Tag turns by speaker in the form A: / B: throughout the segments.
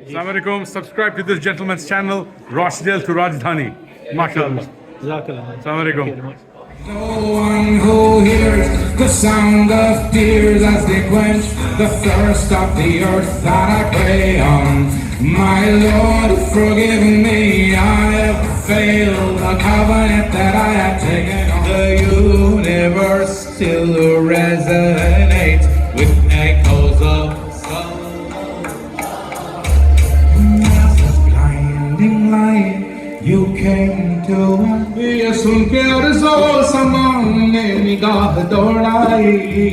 A: Assalamu alaikum. Subscribe to this gentleman's channel, Rochdale to Rajdhani. MashaAllah. Assalamu alaikum.
B: No one who hears the sound of tears as they quench the thirst of the earth that I pray on. My Lord, forgive me, I have failed the covenant that I have taken on. The universe still resonates with echoes of soul. As a blinding light, you came to ये सुन के और जोर समान ने निगाह दौड़ाई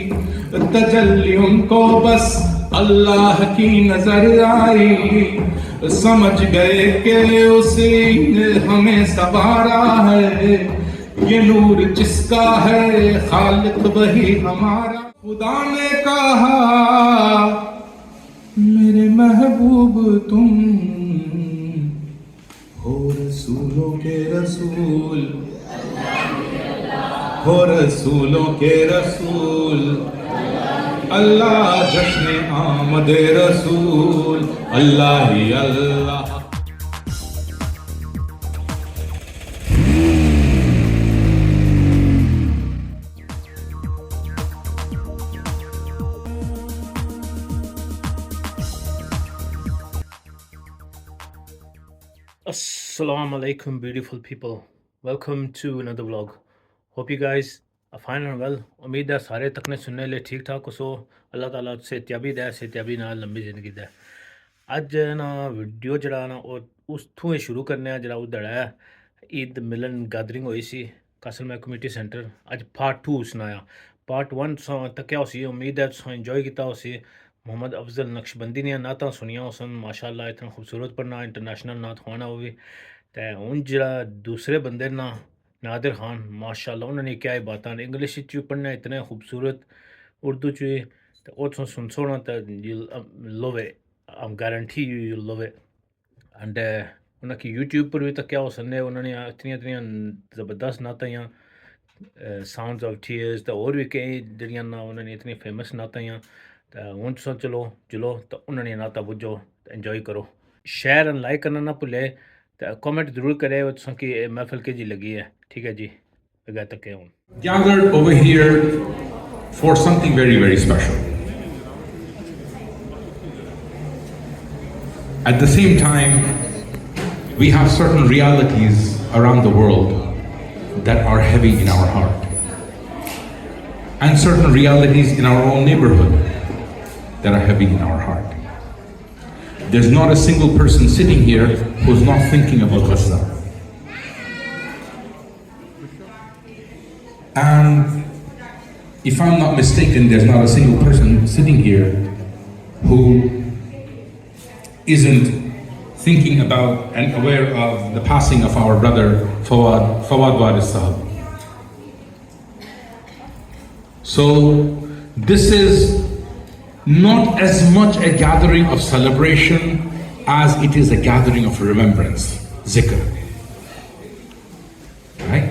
B: तजल्ली उनको बस अल्लाह की नजर आई समझ गए कि उसी ने हमें संवारा है ये नूर जिसका है खालिक वही हमारा खुदा ने कहा मेरे महबूब तुम हो रसूलों के रसूल हो रसूलों के रसूल अल्लाह जश्न आमद रसूल अल्लाह ही अल्लाह
C: Assalamu alaikum, beautiful people. Welcome to another vlog. Hope you guys are fine and well. امید ہے سارے تکنے سننے لے ٹھیک ٹھاک ہو. اللہ تعالیٰ صحتیابی دے, صحتیابی نال لمبی زندگی دے. اج نا ویڈیو جڑا نا او اس تھوں ہی شروع کرنے ہیں. جڑا او دڑا ہے عید ملن گیدرنگ ہوئی سی قاسل میں کمیونٹی سینٹر. اج پارٹ 2 سنایا. پارٹ 1 سو تکیا ہو سی. امید ہے تساں انجوائے کیتا ہو سی. محمد افضل نقشبندی نے نعتاں سنیاں ہو سن. ماشاءاللہ اتنا خوبصورت پڑھنا, انٹرنیشنل نعت خوانا وہ بھی. تے ہن جڑا دوسرے بندے نا نادر خان, ماشاءاللہ انہوں نے کیا ہی باتاں انگلش وچ پڑھنا اتنے خوبصورت, اردو چ بھی. تے او تساں سن سونا تے you love it. I guarantee you love it. And انہاں کی یوٹیوب پر بھی تکیا ہو سننے. انہوں نے اتنی زبردست نعتاں یا ساؤنڈز آف ٹیئرز تے اور بھی کئی جڑیاں نا انہوں نے اتنی فیمس نعتاں یا. تے ہن تساں چلو تے انہوں نے نعتاں بجو تے انجوائے کرو. شیئر اینڈ لائک کرنا نہ بھولے. تے کامنٹ ضرور کرے تساں کی محفل کے جی لگی ہے. ٹھیک ہے جی, بغیر تکے ہوں.
D: Gathered over here for something very, very special. At the same time, we have certain realities around the world that are heavy in our heart, and certain realities in our own neighborhood that are heavy in our heart. There's not a single person sitting here who's not thinking about Gaza. And if I'm not mistaken, there's not a single person sitting here who isn't thinking about and aware of the passing of our brother Fawad Waris Sahab. So this is not as much a gathering of celebration as it is a gathering of remembrance, zikr. Right?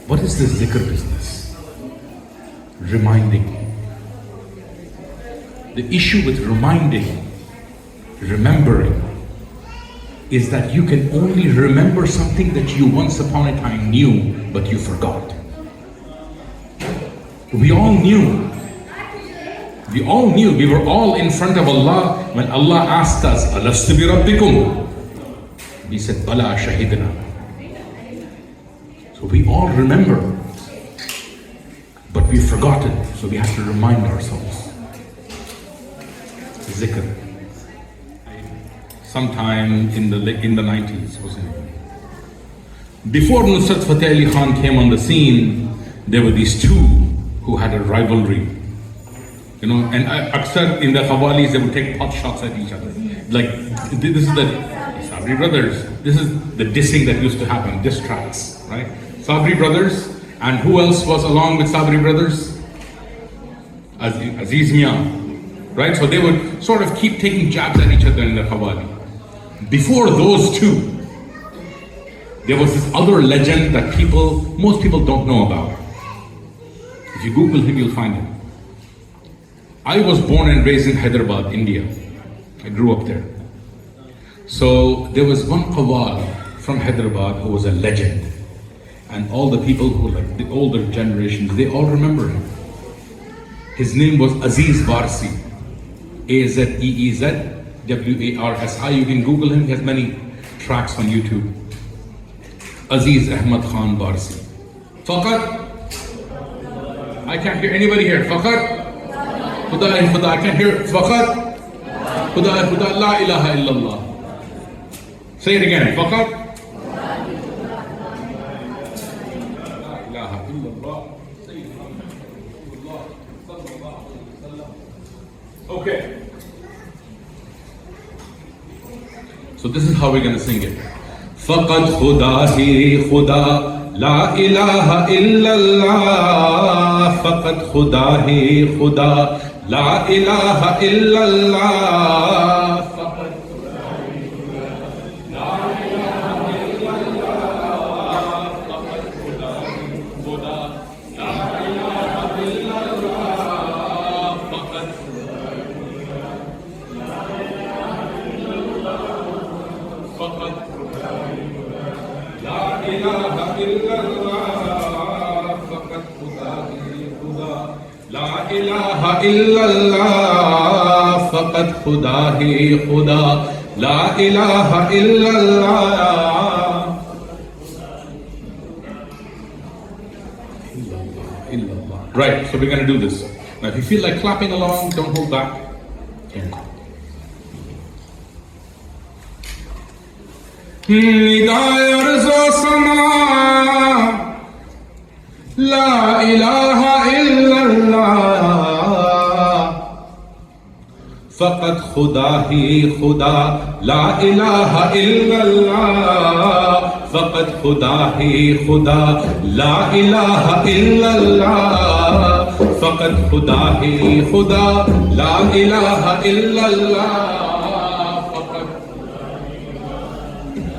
D: What is this zikr business? Reminding. The issue with reminding, remembering, is that you can only remember something that you once upon a time knew, but you forgot. We all knew. We were all in front of Allah when Allah asked us, Alastu bi rabbikum? We said, Bala shahidna. So we all remember, but we've forgotten, so we have to remind ourselves. Zikr. Sometime in the 90s, wasn't it? Before Nusrat Fateh Ali Khan came on the scene, there were these two who had a rivalry. You know, and aksar in the Khawalis, they would take pot shots at each other. Like, this is the Sabri brothers. This is the dissing that used to happen, diss tracks, right? Sabri brothers, and who else was along with Sabri brothers? Aziz Mian, right? So they would sort of keep taking jabs at each other in the Khawali. Before those two, there was this other legend that most people don't know about. If you Google him, you'll find him. I was born and raised in Hyderabad, India. I grew up there. So there was one qawwal from Hyderabad who was a legend. And all the people who, like the older generations, they all remember him. His name was Aziz Warsi. AZEEZ-WARSI. You can Google him. He has many tracks on YouTube. Aziz Ahmad Khan Warsi. Faqat. I can't hear anybody here. Faqat. Khuda hai Khuda. I can't hear. Faqat. Khuda hai Khuda. La ilaha illallah. Say it again. Faqat. Okay. So this is how we're going to sing it. Faqat khuda hi khuda, la ilaha illallah. Faqat khuda hi khuda, la ilaha illallah. Faqat khuda hi khuda, la ilaha illallah. Faqat khuda hi khuda, la ilaha illallah. Faqat فقط لا إله إلا الله فقط خدا ہی خدا لا إله إلا الله فقط خدا ہی خدا لا إله إلا الله. Right, so we're going to do this. Now if you feel like clapping along, don't hold back.
B: ندائے عرض و سما لا الہ الا اللہ
D: فقط خدا ہی خدا لا الہ الا اللہ فقط خدا ہی خدا لا الہ الا اللہ فقط خدا ہی خدا لا الہ الا اللہ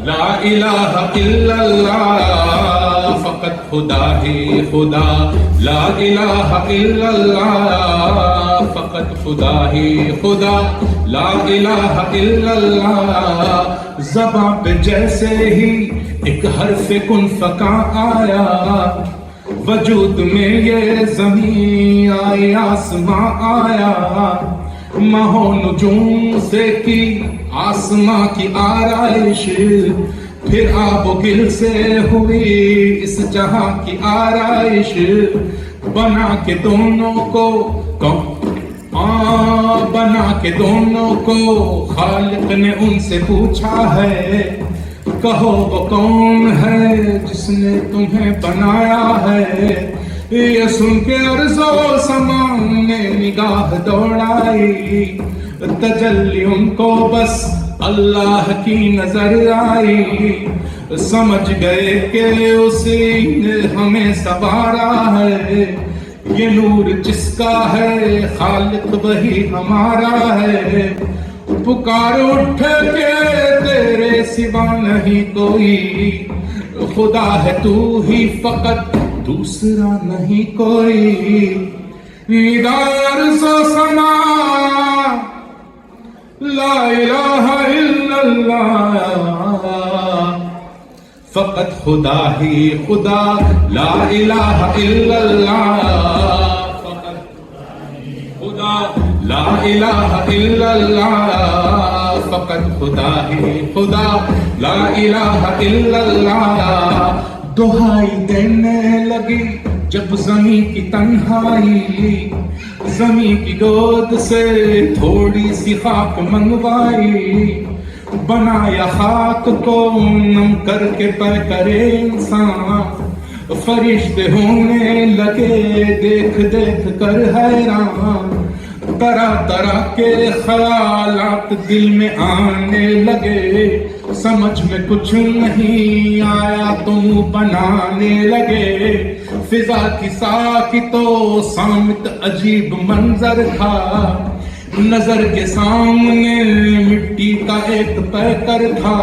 D: لا الہ الا اللہ فقط خدا ہی خدا لا الہ الا اللہ فقط خدا ہی خدا لا الہ الا اللہ.
B: زباں پہ جیسے ہی ایک حرف کن فکا آیا وجود میں یہ زمین آئی آسماں آیا ماہو نجوم سے کی آسماں کی آرائش پھر آب و گل سے ہوئی اس جہاں کی آرائش بنا کے دونوں کو خالق نے ان سے پوچھا ہے کہو وہ کون ہے جس نے تمہیں بنایا ہے. یہ سن کے عرض و سما نے نگاہ دوڑائی تجلی ان کو بس اللہ کی نظر آئی سمجھ گئے کہ اسی نے ہمیں سنوارا ہے یہ نور جس کا ہے خالق وہی ہمارا ہے پکار اٹھے کہ تیرے سوا نہیں کوئی خدا ہے تو ہی فقط دوسرا نہیں کوئی. ندائے عرض و سما لا الہ الا اللہ فقط خدا ہی خدا لا الہ الا اللہ فقط خدا لا الہ الا اللہ فقط خدا ہی خدا لا الہ الا اللہ. دہائی دینے لگی جب زمین کی تنہائی زمین کی گود سے تھوڑی سی خاک منگوائی بنایا خاک کو نم کر کے پے کرے انسان فرشتے ہونے لگے دیکھ دیکھ کر حیران طرح طرح کے خیالات دل میں آنے لگے سمجھ میں کچھ نہیں آیا تم بنانے لگے فضا کی ساکی تو سامت عجیب منظر تھا نظر کے سامنے مٹی کا ایک پیکر تھا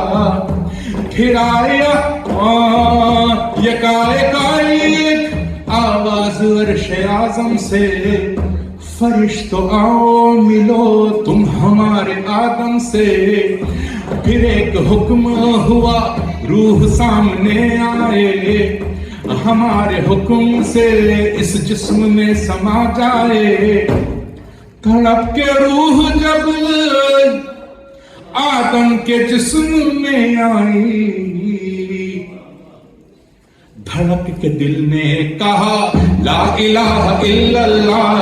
B: پھر آیا یکایک آئی ایک آواز عرش اعظم سے فرشتوں آؤ ملو تم ہمارے آدم سے، پھر ایک حکم ہوا روح سامنے آئے، ہمارے حکم سے اس جسم میں سما جائے، تڑپ کے روح جب آدم کے جسم میں آئی، دھڑک کے دل نے کہا لا الہ الا اللہ،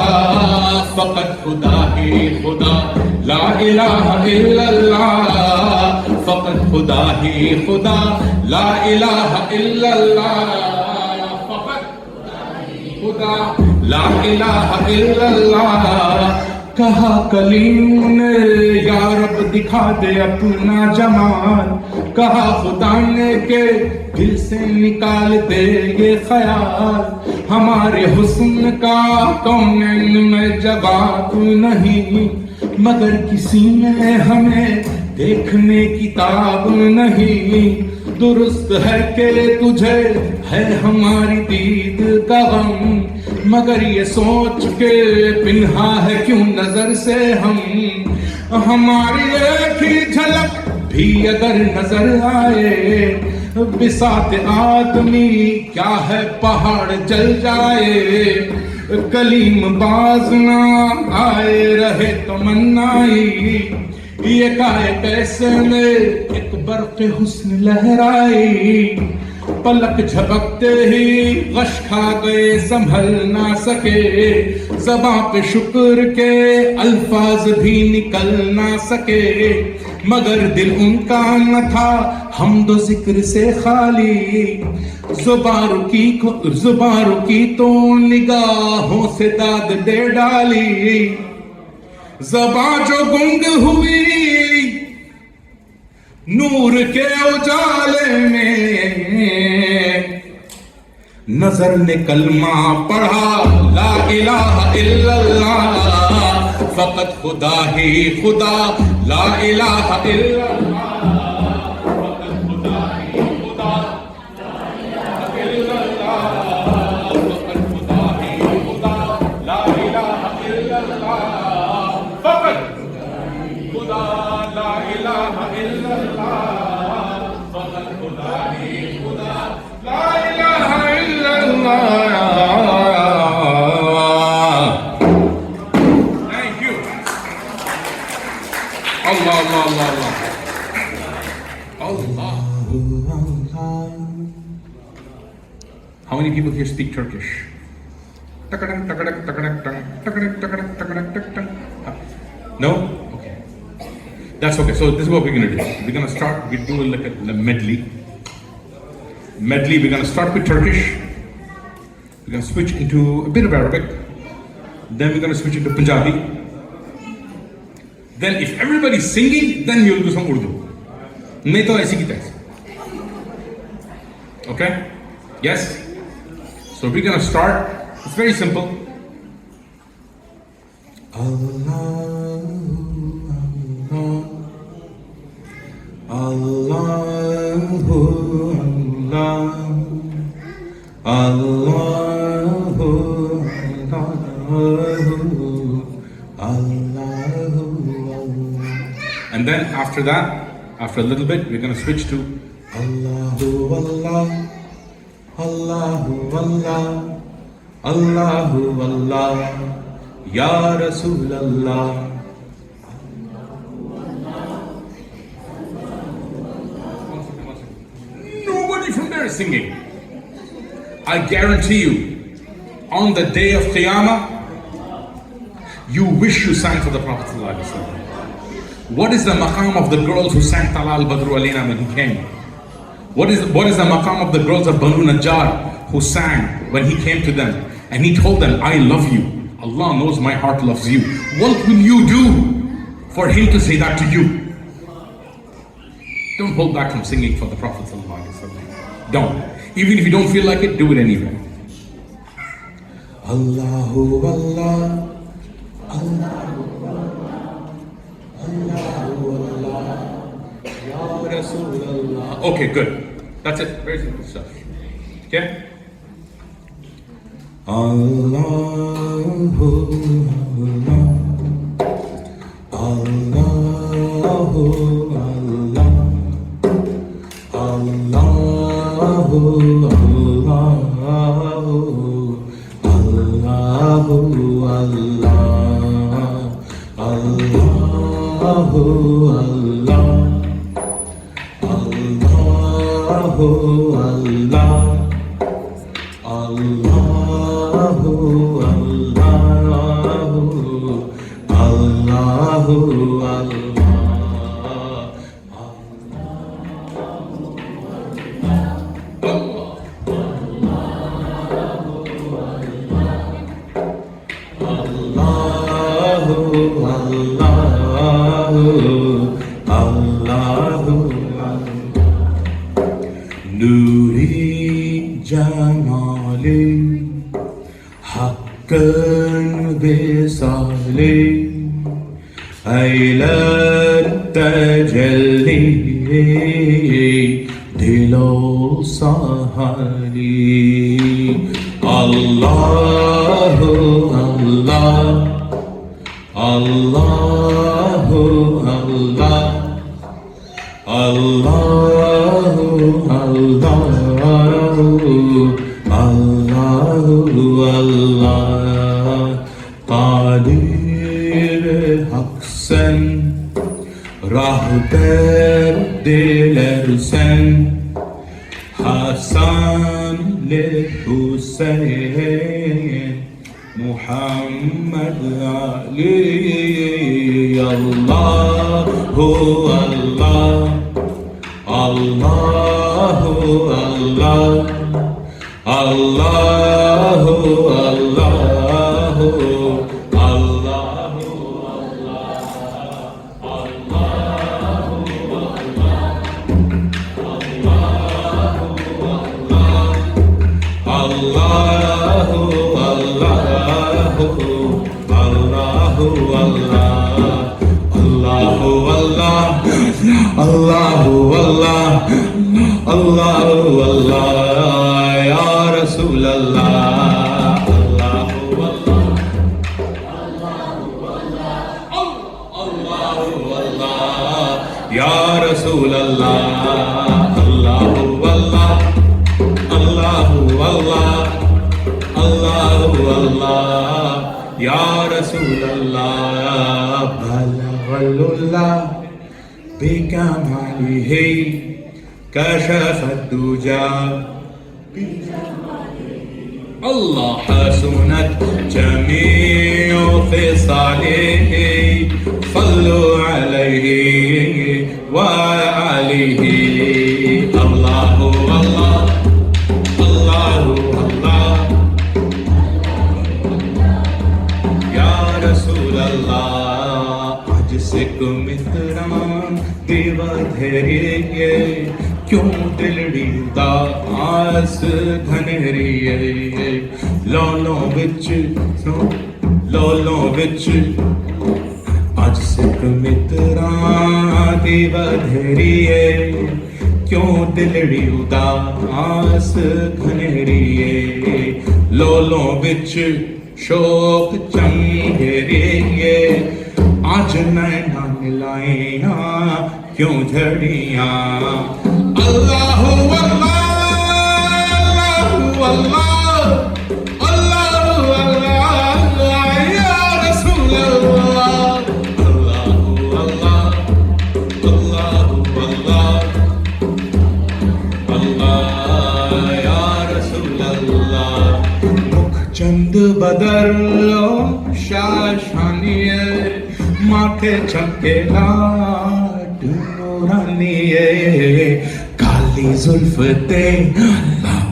B: فقط خدا ہی خدا، لا الہ الا اللہ، فقط خدا ہی خدا، لا الہ الا اللہ، فقط خدا، لا الہ الا اللہ۔ کہا کلیم نے یا رب دکھا دے اپنا جمال، کہا خدا نے کہ دل سے نکال دے یہ خیال، ہمارے حسن کا کونین میں جواب نہیں، مگر کسی میں ہمیں دیکھنے کی تاب نہیں، درست ہے کہ تجھے ہے ہماری دید کا غم، مگر یہ سوچ کے پنہا ہے کیوں نظر سے ہم، ہماری ایک ہی جھلک بھی اگر نظر آئے، بساط آدمی کیا ہے پہاڑ جل جائے، کلیم باز نہ آئے رہے تمنائی، یہ کائے کیسے میں ایک برق حسن لہرائی، پلک جھپکتے ہی غش کھا گئے سنبھل نہ سکے، زباں پہ شکر کے الفاظ بھی نکل نہ سکے، مگر دل ان کا نہ تھا حمد و ذکر سے خالی، زباں رکی تو نگاہوں سے داد دے ڈالی، زباں جو گنگ ہوئی نور کے اجالے میں، نظر نے کلمہ پڑھا لا الہ الا اللہ، فقط خدا ہی خدا، لا الہ الا اللہ، فقط خدا ہی خدا، لا الہ الا اللہ، فقط خدا ہی خدا، لا الہ الا اللہ، فقط خدا، لا الہ الا اللہ، فقط خدا ہی خدا، لا الہ الا اللہ۔ Thank you. Allah, Allah, Allah, Allah. Allah. How many people here speak Turkish? Takadak, takadak, takadak, takadak, takadak, takadak, takadak. No? Okay. That's okay. So this is what we're going to do. We're going to start, we do like a medley. We're going to start with Turkish. We're going to switch into a bit of Arabic. Then we're going to switch into Punjabi. Then if everybody's singing, then you'll do some Urdu. Nahi to aisi ki taisi. Okay? Yes? So we're going to start. It's very simple. Allah, Allah, Allah, Allah, Allah. And then after that, after a little bit, we're going to switch to Allahu Allah, Allahu Allah, Allahu Allah, Ya Rasul Allah. Nobody from there is singing. I guarantee you, on the day of Qiyamah, you wish you sang for the Prophet ﷺ. What is the maqam of the girls who sang Talal Badru Alina when he came? What is the maqam of the girls of Banu Najjar who sang when he came to them? And he told them, I love you. Allah knows my heart loves you. What will you do for him to say that to you? Don't hold back from singing for the Prophet ﷺ. Don't. Even if you don't feel like it, do it anyway. Allahu Allah, Allahu Allah, Allahu Allah, Ya Rasulullah. Okay, good. That's it. Very simple stuff. Okay? Allahu Allahu Allahu Allahu Nuri Jamali Haqqan Bisali Aylan Tajalli Dilo Sahali Allahu Allah Allahu Allah Allahu Allahu Allah Qadir Hak sen Rahber dilersen Hasan le Hüseyin Muhammed Ali Allahu Allah Allahu Allah Allahu Allahu Allahu Allahu Allah Allahu Allah Ya Rasul Allah Allahu Allah Allahu Allah Ya Rasul Allah Allahu Allah Allahu Allah Allahu Allah Ya Rasul Allah Balaghalullah بكماله كشف الدجى الله حسنت جميع خصاله صلوا عليه وآله الله الله الله الله يا رسول الله عجزك متران دیوادھریے کیوں دلڑی داس گھنریے لولوں وچ اج سکھ متراں دیوادھریے کیوں دلڑی اداس گھنریے لولوں وچ شوق چنگریے آج نینا ملائیاں کیوں جھڑیاں اللہ اللہ اللہ اللہ یا رسول اللہ اللہ اللہ اللہ یا رسول اللہ مکھ چند بدر شاشانیے ماتھے چمکے لاٹ نورانیے کالی زلف تے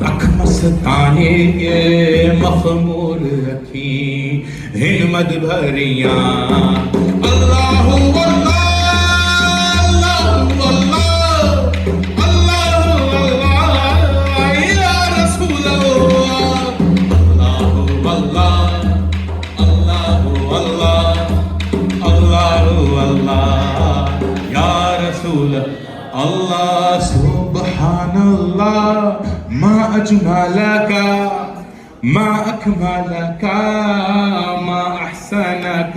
B: اکھ مستانیے مخمور رکھی ہمت بھریاں اللہ اللہ اللہ سبحان اللہ ما اجملک ما أكملك ما أحسنك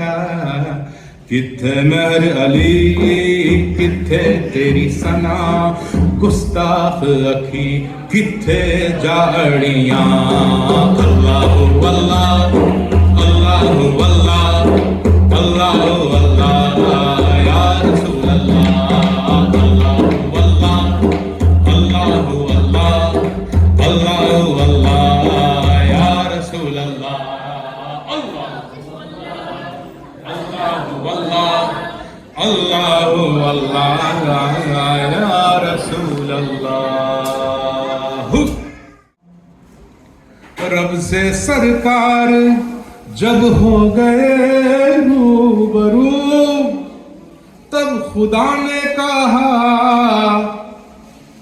B: کتھے مہر علی کتھے تیری ثنا گستاخ اکھی کتھے جاڑیاں اللہ اللہ اللہ اللہ اللہ اللہ یا رسول اللہ اللہ اللہ اللہ اللہ اللہ اللہ یا رسول اللہ اللہ اللہ یا رسول اللہ رب سے سرکار جب ہو گئے روبرو تب خدا نے کہا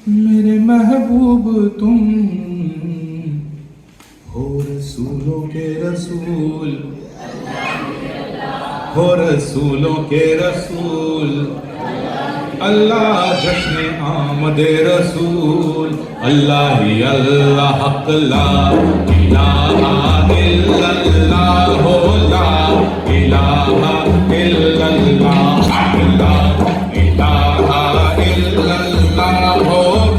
B: میرے محبوب تم ہو رسولوں کے رسول ہو رسولوں کے رسول اللہ جشن آمد رسول اللہ ہی اللہ حق لا الہ الا اللہ ہو لا الہ الا اللہ حق لا الہ الا اللہ ہو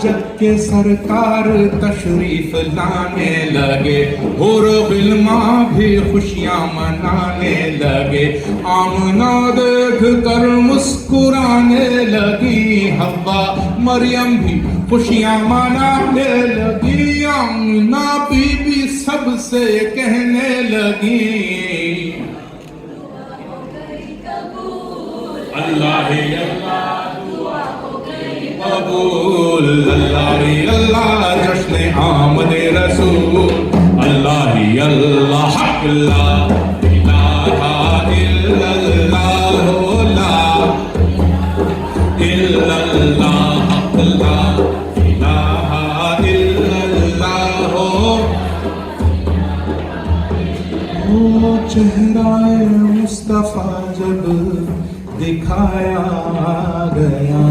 B: جب کہ سرکار تشریف لانے لگے حور غلماں بھی خوشیاں منانے لگے آمنہ دیکھ کر مسکرانے لگی حوا مریم بھی خوشیاں منانے لگی آمنہ بی بی سب سے کہنے لگی اللہ اللہ قبول اللہ اللہ جشن آمد رسول اللہ اللہ حق لا الہ الا اللہ لا الا اللہ حق لا الہ الا اللہ وہ چہرہ مصطفیٰ جب دکھایا گیا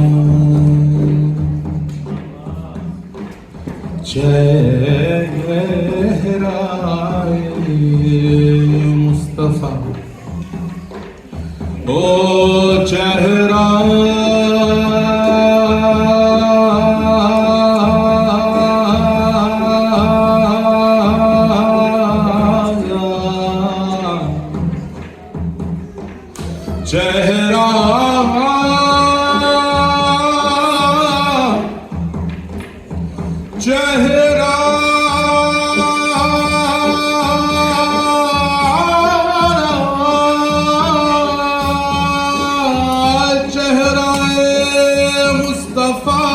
B: چہرہ مصطفیٰ او چہرہ چہرہ چہرہ چہرہ مصطفیٰ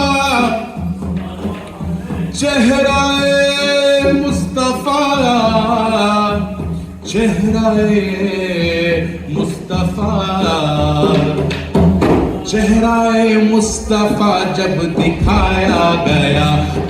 B: چہرہ مصطفیٰ چہرہ مصطفیٰ چہرہ مصطفیٰ جب دکھایا گیا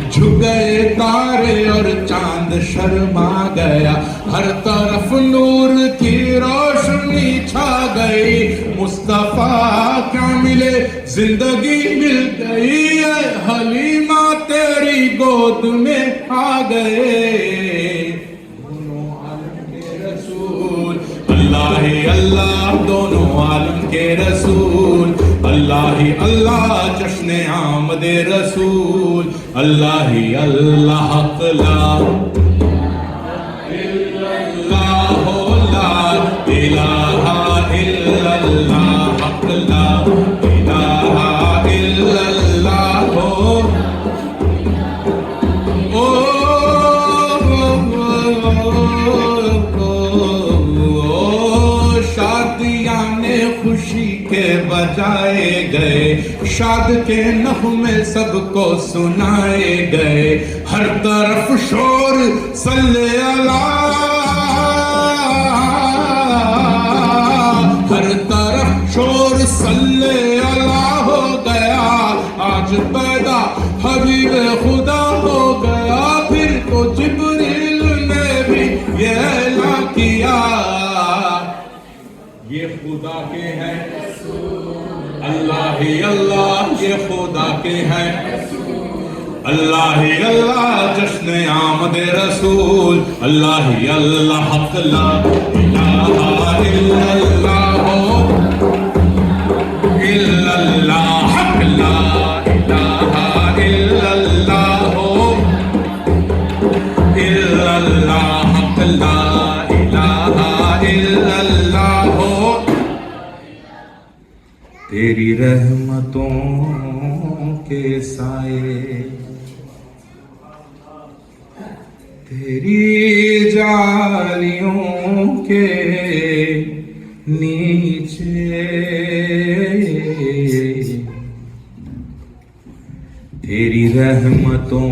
B: جھک گئے تارے اور چاند شرما گیا ہر طرف نور کی روشنی چھا گئی مصطفیٰ کیا ملے زندگی مل گئی ہے حلیمہ تیری گود میں آ گئے دونوں عالم کے رسول اللہ اللہ دونوں عالم کے رسول اللہ اللہ جشن آمد رسول اللہ اللہ حق لا اللہ لا الہ الا اللہ حق لا الہ الا اللہ شادیاں خوشی کے بجائے گئے شاد کے نغمے سب کو سنائے گئے ہر طرف شور صلی اللہ ہر طرف شور صلی اللہ ہو گیا آج پیدا حبیب خدا ہو گیا پھر تو جبریل نے بھی یہ اعلان کیا یہ خدا کے ہیں اللہ ہی اللہ یہ خدا کے ہیں اللہ ہی اللہ جشن آمد رسول اللہ ہی اللہ حق لا الہ الا اللہ الا اللہ حق لا الہ الا اللہ الا اللہ حق لا الہ الا اللہ. تیری رحمتوں کے سائے تیری جالیوں کے نیچے تیری رحمتوں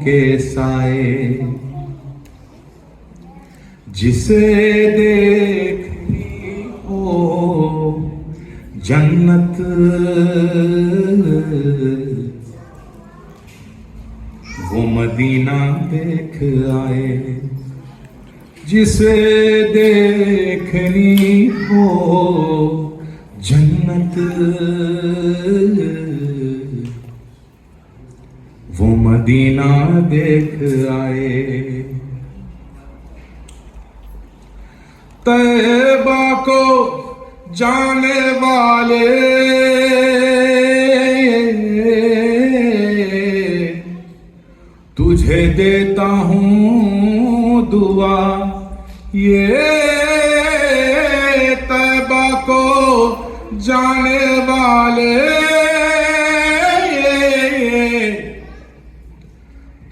B: کے سائے جسے دیکھنی ہو جنت وہ مدینہ دیکھ آئے جسے دیکھنی ہو جنت وہ مدینہ دیکھ آئے. طیبہ کو جانے والے تجھے دیتا ہوں دعا یہ طیبہ کو جانے والے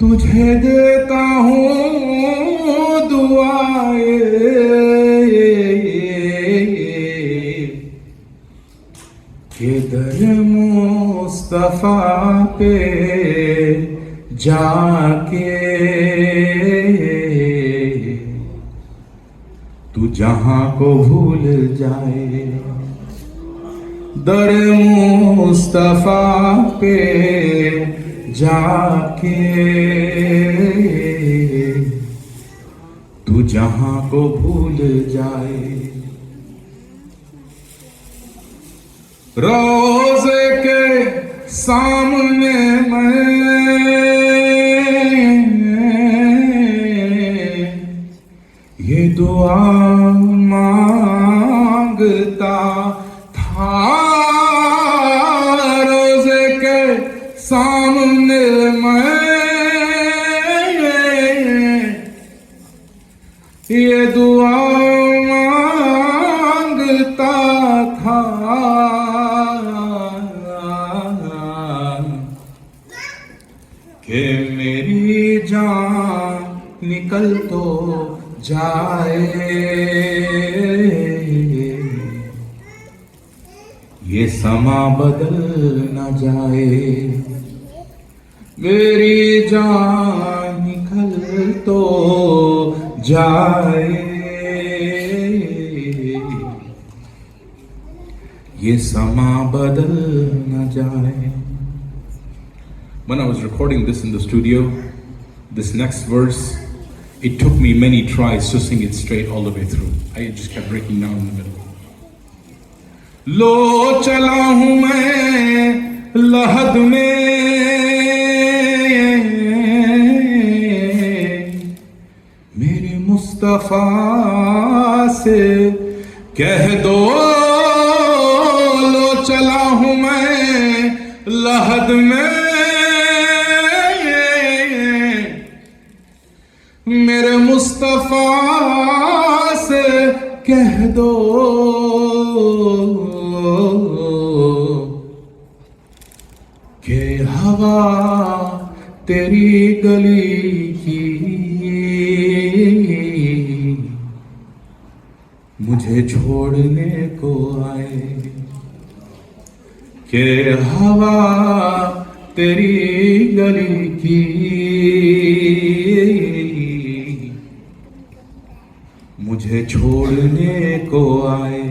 B: تجھے دیتا ہوں دعا کہ در مصطفیٰ پہ جا کے تو جہاں کو بھول جائے. در مصطفیٰ پہ جا کے تو جہاں کو بھول جائے. روزے کے سامنے میں یہ دعا مانگتا تھا. روزے کے سامنے میں یہ دعا مانگتا تھا کہ میری جان نکل تو جائے یہ سما بدل نہ جائے. میری جان نکل تو جائے یہ سما بدل نہ جائے. When I was recording this in the studio, this next verse, it took me many tries to sing it straight all the way through. I just kept breaking down in the middle. لو چلا ہوں میں لحد میں میرے مصطفیٰ سے کہہ دو. لو چلا ہوں میں لحد میں میرے مصطفیٰ سے کہہ دو کہ ہوا تیری گلی کی مجھے چھوڑنے کو آئے. کہ ہوا تیری گلی کی مجھے چھوڑنے کو آئے.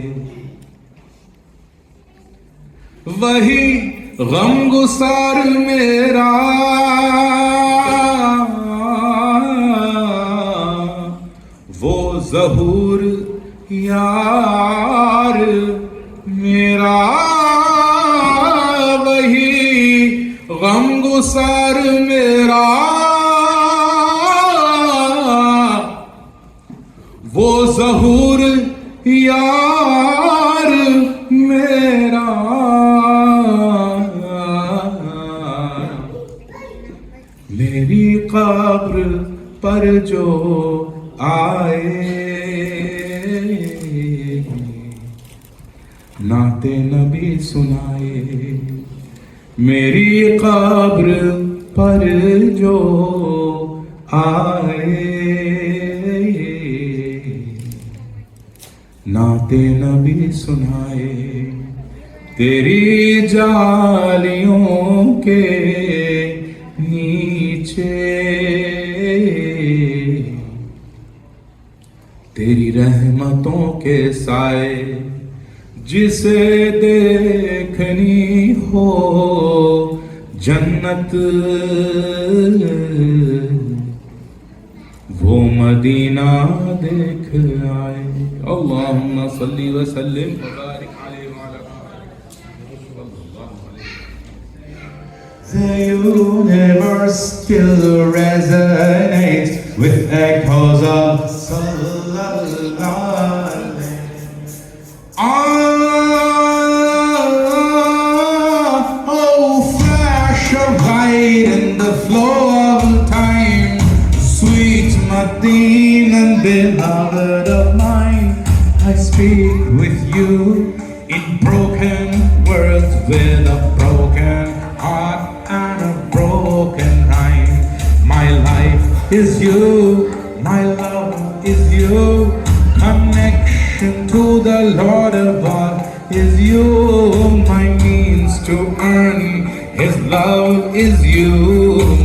B: وہی غم گسار میرا وہ ظہور یار میرا. وہی غم کوثر میرا وہ ظہور یار میرا میری قبر پر جو آئے نعت نبی سنائے میری قبر پر جو آئے نعت نبی سنائے تیری جالیوں کے نیچے تیری رحمتوں کے سائے جسے دیکھنی ہو جنت وہ مدینہ دیکھ آئے اللہم صلی وسلم وبارک علیہ وعلی The universe still resonates with echoes of Sallallahu Oh, flash of light in the flow of time, sweet Medina, beloved of mine. I speak with you in broken words with a broken heart and a broken rhyme. My life is you, my love is you, connection to the Lord above is you, my means to earn His love is you,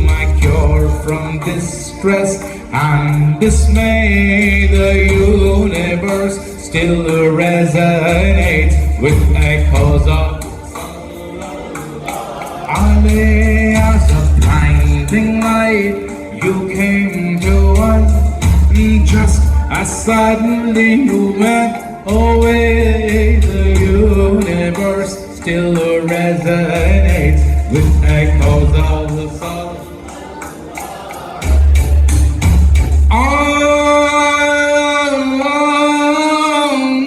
B: my cure from distress and dismay. The universe still resonates with echoes of Ali. As a blinding light you came to us, just as suddenly you went away. The universe still resonates with echoes of the soul.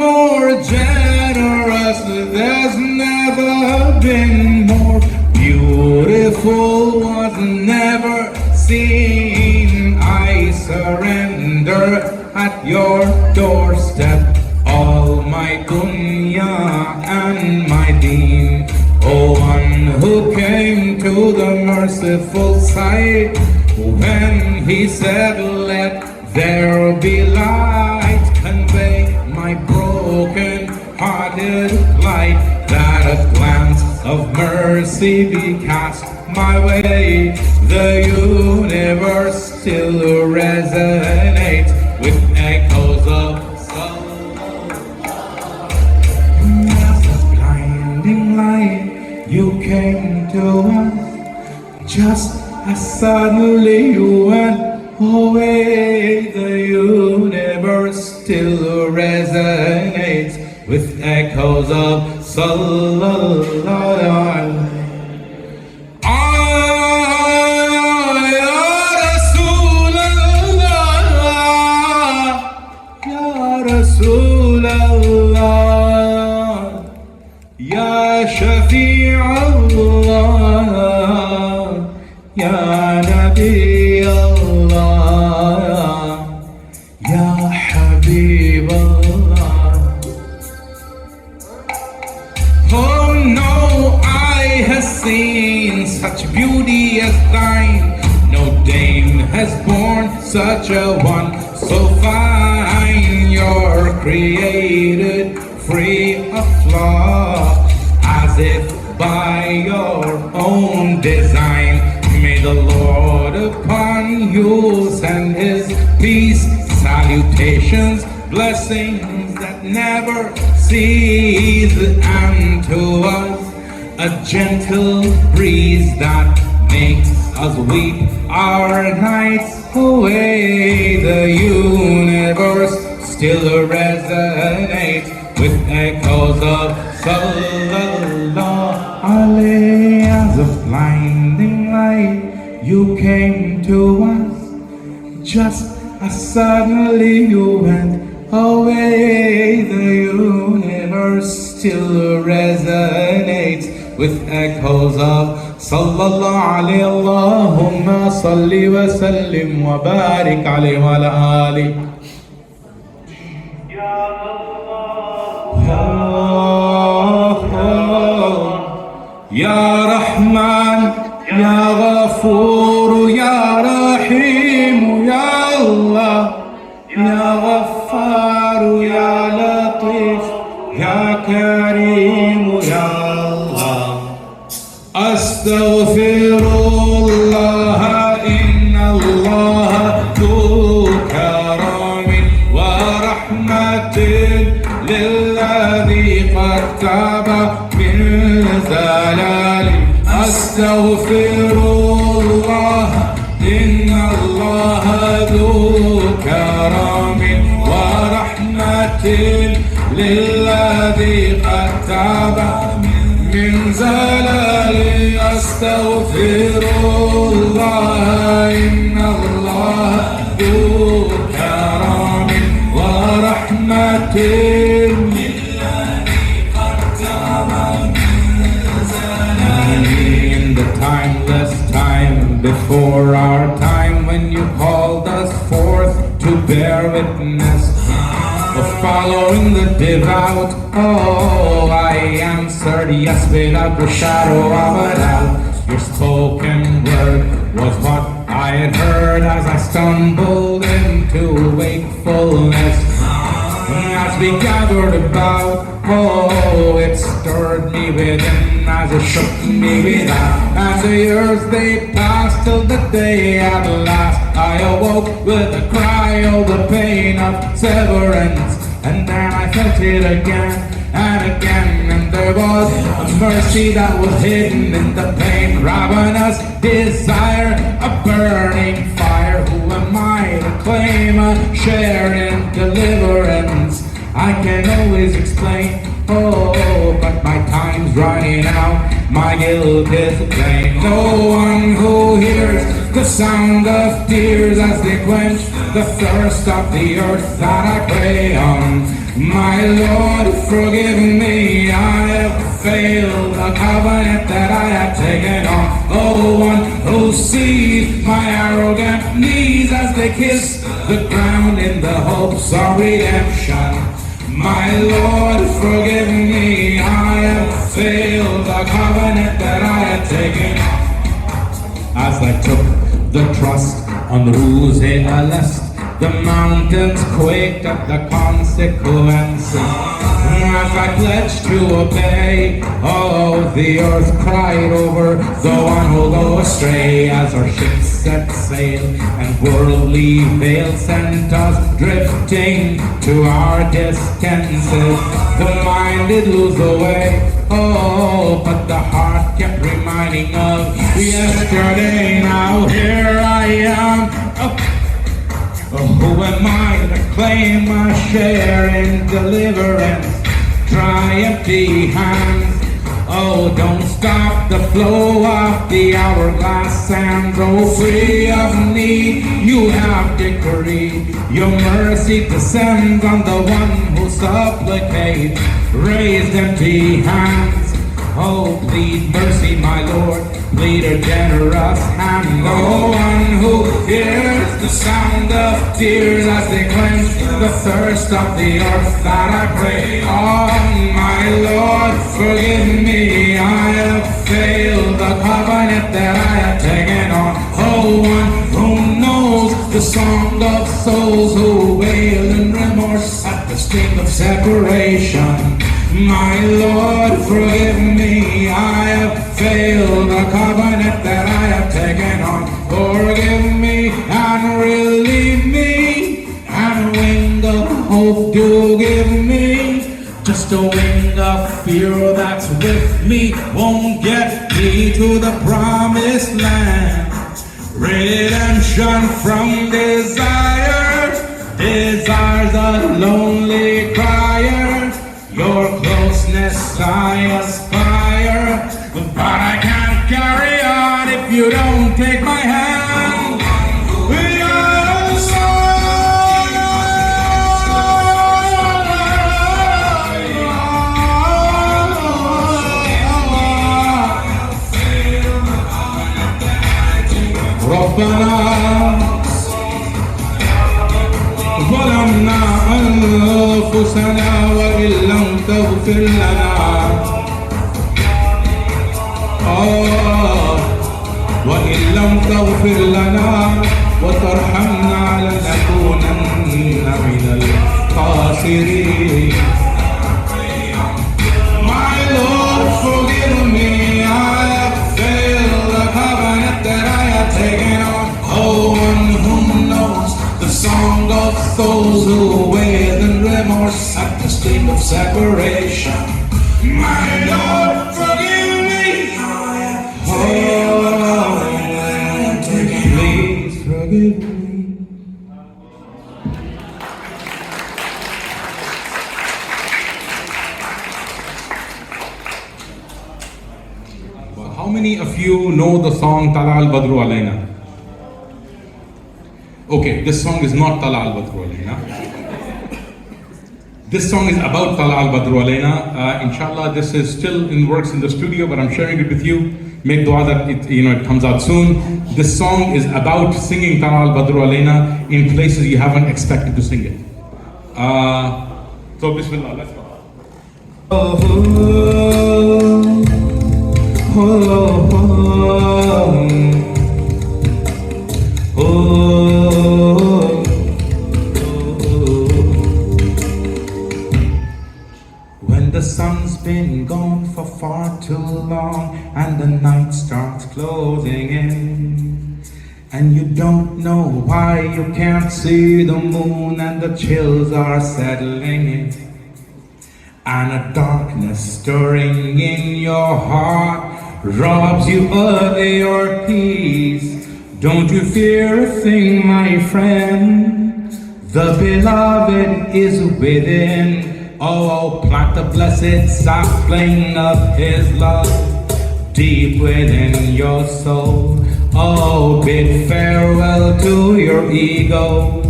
B: More generous, there's never been more beautiful, was never seen. I surrender at your doorstep all my dunya and my deen. Oh, one who came to the merciful sight when He said, let there be light. Convey my broken hearted light, that a glance of mercy be cast my way. The universe still resonates with echoes of as a blinding light you came to us, just as suddenly you went away. The universe still resonates with echoes of Sallallahu Alaihi. Ya Shafi' Allah, Ya Nabi Allah, Ya Habib Allah. Oh, no eye has seen such beauty as thine, no dame has born such a one so fine. You're created free of flaw, as if by your own design. May the Lord upon you send His peace, salutations, blessings that never cease, and to us a gentle breeze that makes us weep our nights away. The universe still resonates with echoes of Sallallahu Alaihi. As a blinding light, you came to us. Just as suddenly you went away. The universe still resonates with echoes of Sallallahu alayhi Allahumma salli wa sallim wa barik alayhi wa ala alihi. Ya Rahman, Ya Ghafoor, Ya Rahim, Ya Allah, Ya Ghaffar, Ya Latif, Ya Kareem, Ya Allah. Astaghfirullah, inna Allah du karamin wa rahmatin lilladhi qad taba min zalali. Astaghfirullah, inna Allah du karamin wa rahmatin lilladhi qad taba min zalali. Astaghfirullah, inna Allah du karamin wa rahmatin lilladhi qad taba min zalali. In the timeless time before our time, when you called us forth to bear witness of following the devout, oh, I answered yes without the shadow of a doubt. Your spoken word was what I had heard as I stumbled into wakefulness. As we gathered about, oh, it stirred me within as it shook me without. As the years they passed till the day at last I awoke with a cry, oh, the pain of severance. And then I felt it again and again, and there was a mercy that was hidden in the pain. Ravenous desire, a burning fire. Who am I to claim a share in deliverance? I can always explain, oh, but my time's running out. My guilt is plain. No one who hears the sound of tears as they quench the thirst of the earth that I pray on. My Lord, forgive me, I have failed the covenant that I have taken on. Oh, one who sees my arrogant knees as they kiss the ground in the hopes of redemption. My Lord, forgive me, I have failed the covenant that I had taken on. As I took the trust on the rules et lest, the mountains quaked at the consequences. As I pledged to obey, oh, the earth cried over the one who'll go astray. As our ships set sail and worldly veil sent us drifting to our distances, the mind did lose the way, oh, but the heart kept reminding of yesterday. Now here I am, who am I to claim a share in deliverance? Dry empty hands, oh, don't stop the flow of the hourglass sands. Oh, free of need, you have decreed. Your mercy descends on the one who supplicates. Raised empty hands, oh, plead mercy, my Lord, plead a generous hand. No one who hears the sound of tears as they quench the thirst of the earth that I pray on. My Lord, forgive me, I have failed the covenant that I have taken on. Oh, one who knows the song of souls who wail in remorse at the sting of separation. My Lord, forgive me, I have failed the covenant that I have taken on. Forgive me and relieve me, and a wing of hope do give me. Just a wing of fear that's with me won't get me to the promised land. Redemption from desire, desire's a lonely crier. Your closeness I aspire, but I can't carry on if you don't take my hand, we are ربنا ظلمنا أنفسنا وإن لم تغفر لنا وإن لم تغفر لنا وترحمنا لنكونن من الخاسرين. My Lord, forgive me, I have failed the covenant that I have taken on. Oh, one who knows the song of those who wail in remorse at the state of separation. My Lord, forgive me, I have failed. Please forgive me. How many of you know the song Tala al Badru Alayna? Okay, this song is not Tala al Badru Alayna. This song is about Tala al Badru Alayna. Inshallah, this is still in works in the studio, but I'm sharing it with you. Make dua that it comes out soon. This song is about singing Tala al Badru Alayna in places you haven't expected to sing it. So Bismillah, let's go. When the sun's been gone for far too long and the night starts closing in, and you don't know why you can't see the moon and the chills are settling in, and a darkness stirring in your heart robs you of your peace. Don't you fear a thing, my friend, the beloved is within. Oh, plant the blessed sapling of his love deep within your soul. Oh, bid farewell to your ego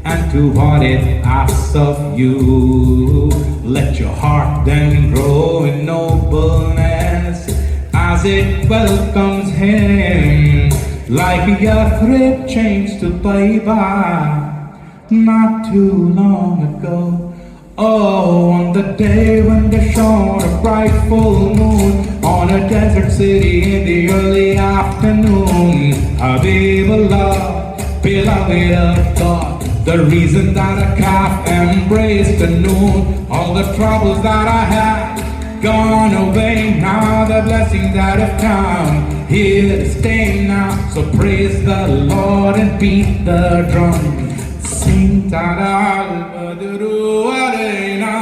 B: and to what it asks of you. Let your heart then grow in nobleness as it welcomes him, like Yathrib changed to Taibah not too long ago. Oh, on the day when there shone a bright full moon on a desert city in the early afternoon, Habibullah, beloved of God, the reason that a calf embraced the noon, all the troubles that I had gone away now, the blessings that have come here to stay now. So praise the Lord and beat the drum. Sing Tala al Badru Alayna.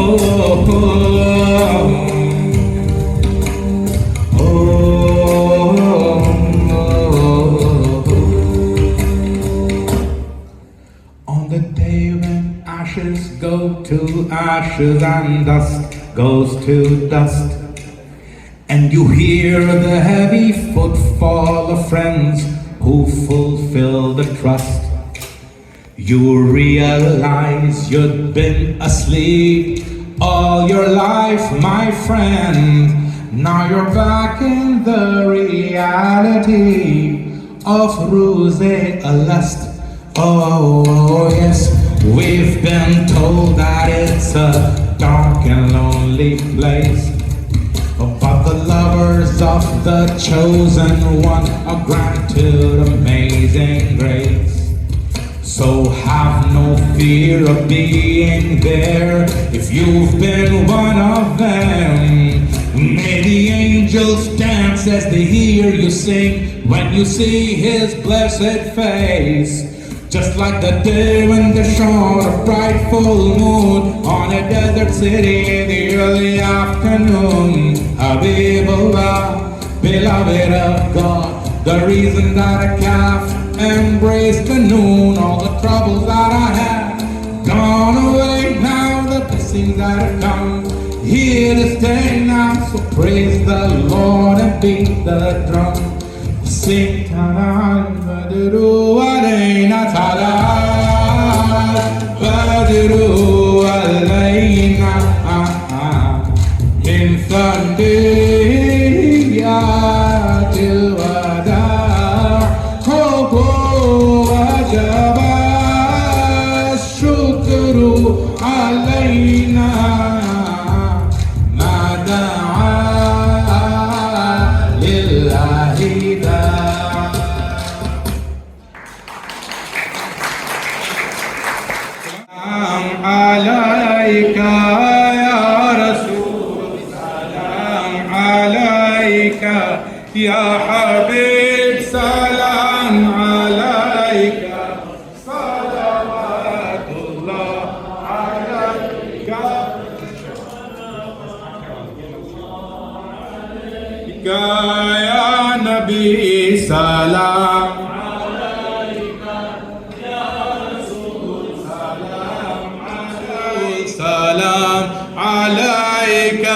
B: Oh, oh, oh, oh. On the day when ashes go to ashes and dust goes to dust, and you hear the heavy footfall of friends who fulfill the trust, you realize you'd been asleep all your life, my friend. Now you're back in the reality of Ruse-a-Lust. Oh yes, we've been told that it's a dark and lonely place, but the lovers of the chosen one are granted amazing grace. So have no fear of being there if you've been one of them. May the angels dance as they hear you sing when you see his blessed face. Just like the day when there shone a bright full moon on a desert city in the early afternoon. Habibullah, beloved of God, the reason that a calf embraced the noon, all the troubles that I had gone away now, the blessings that have come here to stay now. So Praise the Lord and beat the drum. Sing Taran Badru Alayna Taran Badru Alayna Min Sandiyatil Wada Hobo Wajaba Shukru Alayna عليك يا رسول سلام عليك يا حبيب سلام عليك صلوات الله عليك يا نبي سلام سلام عليك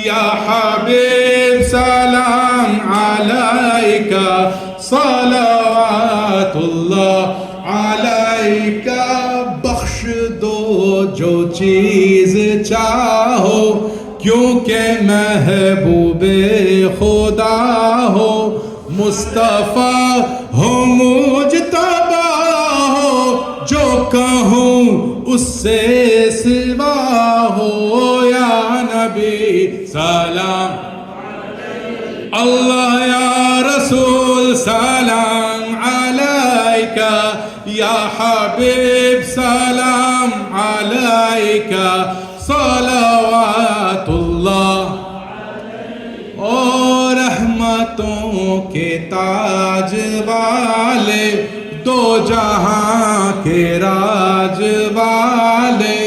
B: يا حبيب سلام عليك صلوات الله عليك بخش دو جو چیز چاہو کیونکہ محبوب خدا ہو مصطفیٰ ہو مجتبی ہو جو کہوں اس سے سوا ہو یا نبی سلام اللہ یا رسول سلام علیکہ یا حبیب سلام علیکہ صلوات اللہ اور رحمتوں کے تاج والے دو جہاں کے راج والے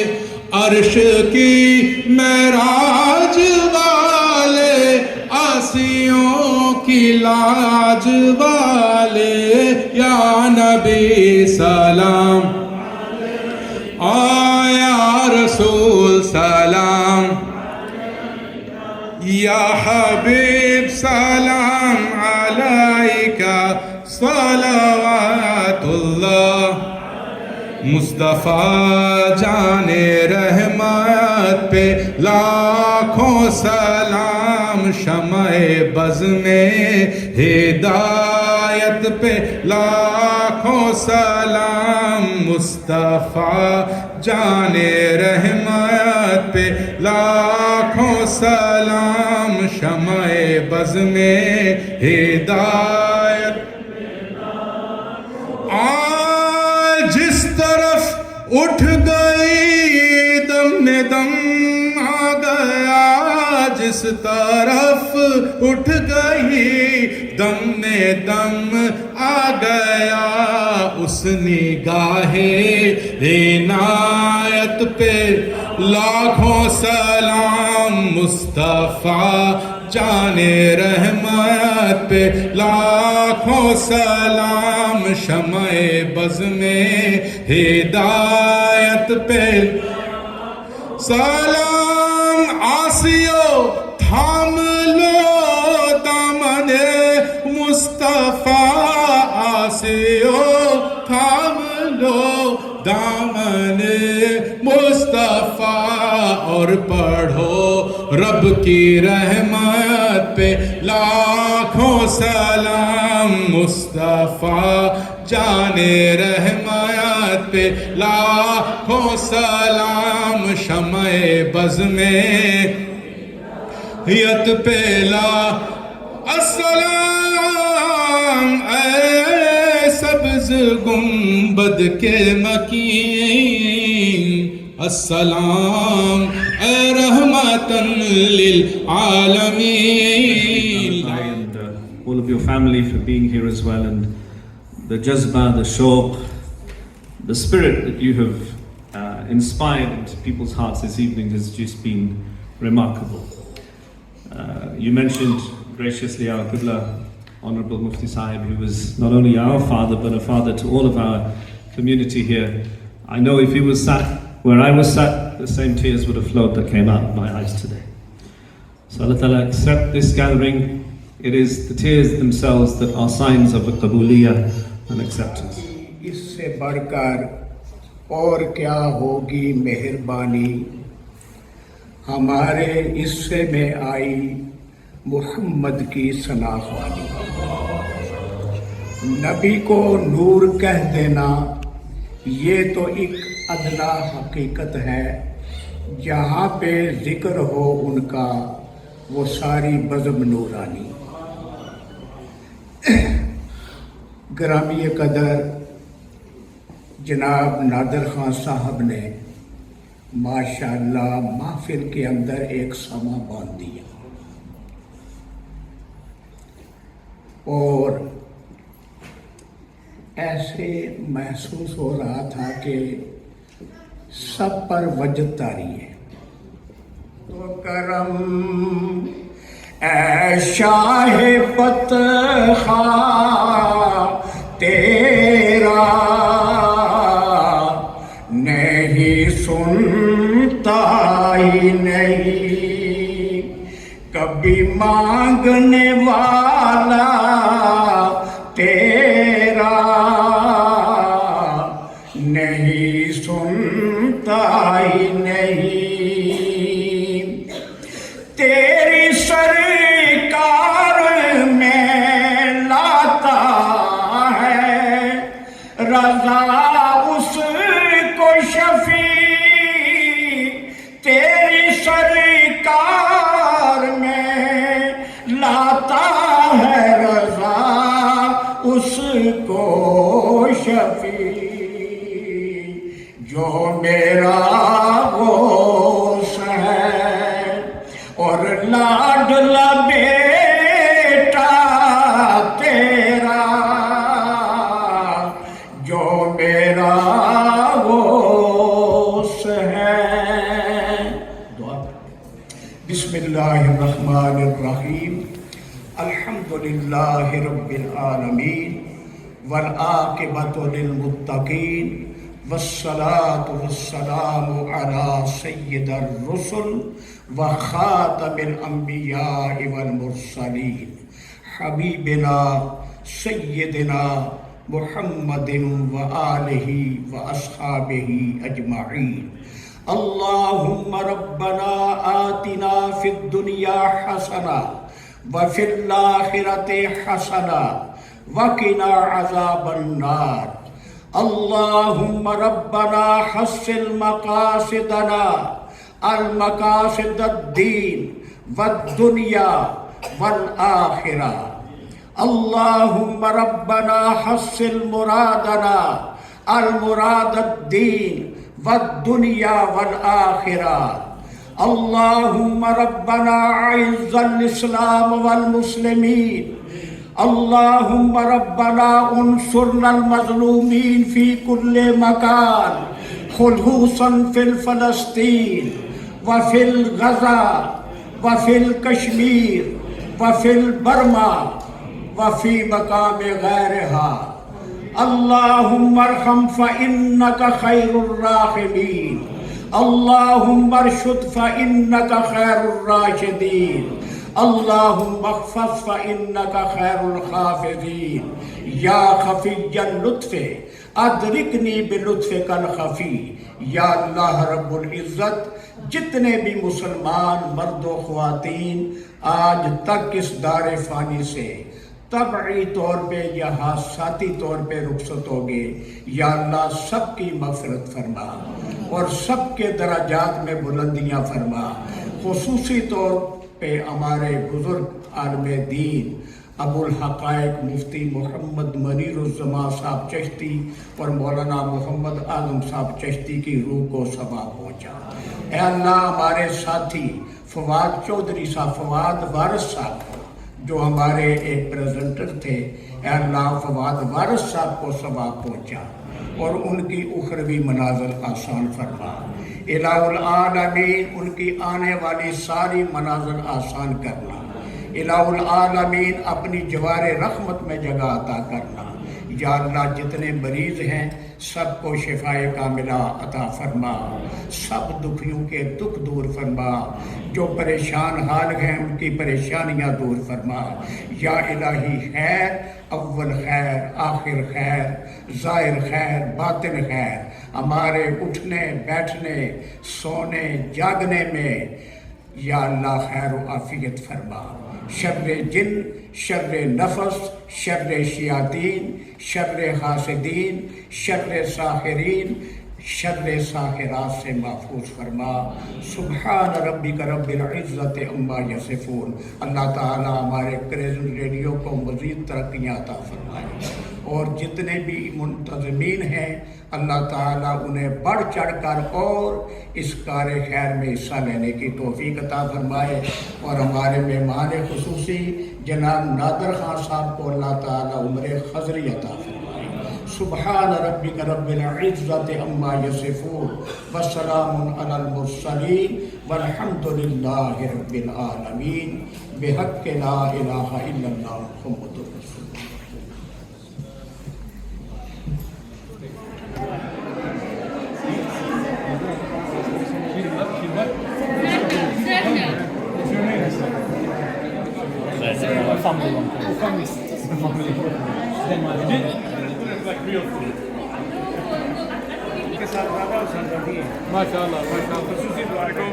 B: عرش کی معراج والے آسیوں کی لاج والے یا نبی سلام یا رسول سلام یا حبیب سلام علیکہ صلوات اللہ مصطفیٰ جان رحمت پہ لاکھوں سلام شمع بز میں ہدایت پہ لاکھوں سلام مصطفیٰ جان رحمت پہ لاکھوں سلام شمع بز میں ہدایت جس طرف اٹھ گئی دم نے دم آ گیا جس طرف اٹھ گئی دم نے دم آ گیا اس نگاہ عنایت پہ لاکھوں سلام مصطفیٰ جان رحمت پہ لاکھوں سلام شمع بز میں ہدایت پہ سلام آسیو تھام لو دامن مصطفیٰ آسیو تھام لو دامن مصطفیٰ اور پڑھو رب کی رحمت پہ لاکھوں سلام مصطفیٰ جان رحمت پہ لاکھوں سلام شمع بز میں ہدایت پہ السلام اے سبز گنبد کے مکین السلام اے رحمتاً للعالمین
E: and all of your family for being here as well, and the jazba, the shauq, the spirit that you have inspired into people's hearts this evening has just been remarkable. You mentioned graciously our Qibla, Honorable Mufti Sahib, who was not only our father but a father to all of our community here. I know if he was sat where I was sat, the same tears would have flowed that came out of my eyes today. So Allah Ta'ala accept this gathering. It is the tears themselves that are signs of the Qabuliyah and acceptance.
F: اس سے بڑھ کر اور کیا ہوگی مہربانی ہمارے حصے میں آئی محمد کی ثنا خوانی. نبی کو نور کہہ دینا یہ تو ایک ادنا حقیقت ہے. جہاں پہ ذکر ہو ان کا وہ ساری بزم نورانی. گرامی قدر جناب نادر خان صاحب نے ماشاءاللہ محفل کے اندر ایک سما باندھ دیا اور ایسے محسوس ہو رہا تھا کہ سب پر وجد طاری ہے. تو کرم اے شاہ فتح تیرا نہیں سنتا ہی نہیں کبھی مانگنے والا تیرا نہیں سنتا ہی نہیں. تیری سرکار میں لاتا ہے رضا اس کو شفیع. تیری سرکار میں لاتا ہے رضا اس کو شفیع. جو میرا غوث ہے اور لاڈلا بیٹا تیرا جو میرا غوث ہے. دعا. بسم اللہ الرحمن الرحیم. الحمدللہ رب العالمین والعاقبۃ للمتقین والصلاة والسلام على سید الرسل وخاتم الانبیاء والمرسلین حبیبنا سیدنا محمد وآلہ واصحابہ اجمعین. اللہم ربنا آتنا فی الدنیا حسنہ وفی الآخرۃ حسنہ وقنا عذاب النار. اللہم ربنا حسن مقاصدنا المقاصد الدین والدنیا والآخرہ. اللہم ربنا حسن مرادنا المراد الدین والدنیا والآخرہ. اللہم ربنا اعز الاسلام والمسلمین. اللہم ربنا انصرنا المظلومین فی کل مکان خصوصاً فی فلسطین وفی غزہ وفی کشمیر وفی برما وفی مقام غیرہا. اللہم ارحم فإنک خیر الراحمین. اللہم ارشد فإنک خیر الراشدین. اللہم اخفض فإنک خیر الخافضین. یا خفی اللطف ادرکنی بلطفک الخفی. یا اللہ رب العزت جتنے بھی مسلمان مرد و خواتین آج تک اس دار فانی سے طبعی طور پہ یا حادثاتی طور پہ رخصت ہو گئے، یا اللہ سب کی مغفرت فرما اور سب کے درجات میں بلندیاں فرما. خصوصی طور پہ ہمارے بزرگ عالم دین ابو الحقائق مفتی محمد منیر الزمان صاحب چشتی اور مولانا محمد اعظم صاحب چشتی کی روح کو ثواب پہنچا. اے اللہ ہمارے ساتھی فواد چودھری صاحب، فواد وارث صاحب جو ہمارے ایک پریزنٹر تھے، اے اللہ فواد وارث صاحب کو ثواب پہنچا اور ان کی اخروی منازل آسان فرما. الہ العالمین ان کی آنے والی ساری منازل آسان کرنا. الہ العالمین اپنی جوار رحمت میں جگہ عطا کرنا. یا اللہ جتنے مریض ہیں سب کو شفائے کاملہ عطا فرما، سب دکھیوں کے دکھ دور فرما، جو پریشان حال ہیں ان کی پریشانیاں دور فرما، یا الہی خیر اول خیر آخر خیر ظاہر خیر باطن خیر، ہمارے اٹھنے بیٹھنے سونے جاگنے میں یا اللہ خیر و عافیت فرما، شر جن شر نفس شر شیاطین شر حاسدین شر ساحرین شر ساحرات سے محفوظ فرما، سبحان ربک رب العزت عما یصفون۔ اللہ تعالی ہمارے کریزن ریڈیو کو مزید ترقیاں عطا فرمائے، اور جتنے بھی منتظمین ہیں اللہ تعالیٰ انہیں بڑھ چڑھ کر اور اس کار خیر میں حصہ لینے کی توفیق عطا فرمائے، اور ہمارے مہمان خصوصی جناب نادر خان صاحب کو اللہ تعالیٰ عمر خضری عطا فرمائے۔ سبحان ربک رب العزت عما یصفون وسلام علی المرسلین والحمد للہ رب العالمین بحق لا الہ الا اللہ محمد رسول اللہ۔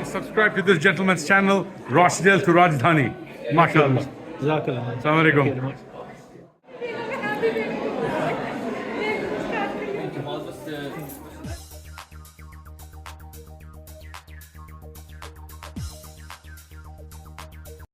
A: Subscribe to this gentleman's channel, Rochdale to Rajdhani. MashaAllah.
C: Jazakallah.
A: Assalamu alaikum.
C: Thank you very much.
G: Thank you.